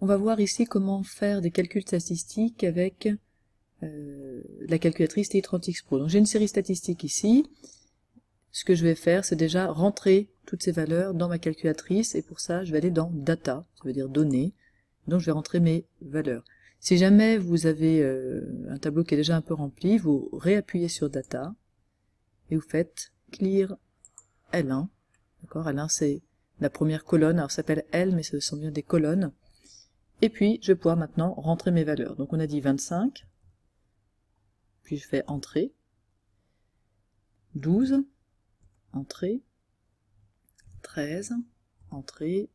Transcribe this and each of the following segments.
on va voir ici comment faire des calculs statistiques avec la calculatrice TI30X Pro. Donc j'ai une série statistique ici. Ce que je vais faire, c'est déjà rentrer toutes ces valeurs dans ma calculatrice, et pour ça, je vais aller dans Data, ça veut dire Données. Donc je vais rentrer mes valeurs. Si jamais vous avez un tableau qui est déjà un peu rempli, vous réappuyez sur Data, et vous faites Clear L1. D'accord, L1 c'est la première colonne, alors ça s'appelle L, mais ce sont bien des colonnes. Et puis, je vais pouvoir maintenant rentrer mes valeurs. Donc on a dit 25, puis je fais Entrée, 12, Entrée, 13, Entrée,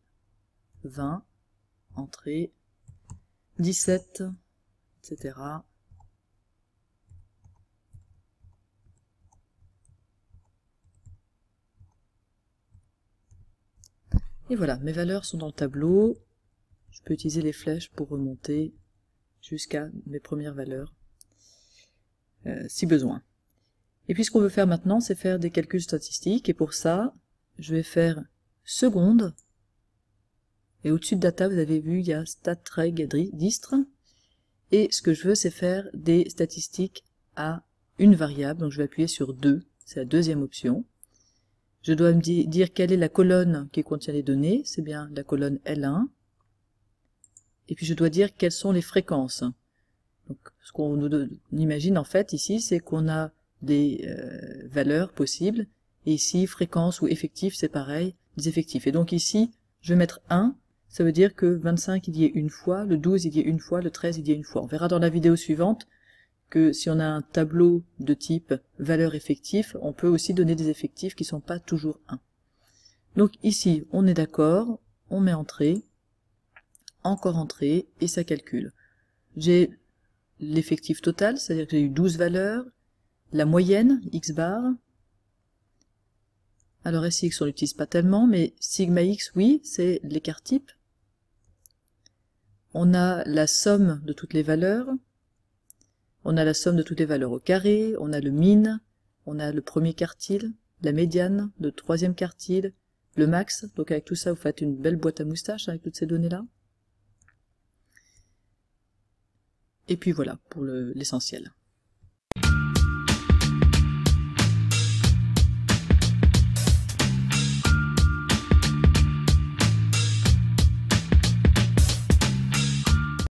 20, Entrée, 17, etc. Et voilà, mes valeurs sont dans le tableau. Je peux utiliser les flèches pour remonter jusqu'à mes premières valeurs, si besoin. Et puis ce qu'on veut faire maintenant, c'est faire des calculs statistiques, et pour ça, je vais faire seconde, et au-dessus de data, vous avez vu, il y a statreg distre, et ce que je veux, c'est faire des statistiques à une variable, donc je vais appuyer sur 2, c'est la deuxième option. Je dois me dire quelle est la colonne qui contient les données, c'est bien la colonne L1, et puis je dois dire quelles sont les fréquences. Donc ce qu'on imagine en fait ici, c'est qu'on a des valeurs possibles, et ici fréquence ou effectif c'est pareil, des effectifs. Et donc ici je vais mettre 1, ça veut dire que 25 il y ait une fois, le 12 il y ait une fois, le 13 il y ait une fois. On verra dans la vidéo suivante que si on a un tableau de type valeur effectif, on peut aussi donner des effectifs qui ne sont pas toujours 1. Donc ici on est d'accord, on met entrée, encore entrée, et ça calcule. J'ai l'effectif total, c'est-à-dire que j'ai eu 12 valeurs, la moyenne, x bar. Alors SX on l'utilise pas tellement, mais sigma x, oui, c'est l'écart type. On a la somme de toutes les valeurs, on a la somme de toutes les valeurs au carré, on a le min, on a le premier quartile, la médiane, le troisième quartile, le max. Donc avec tout ça, vous faites une belle boîte à moustaches avec toutes ces données-là. Et puis voilà pour l'essentiel.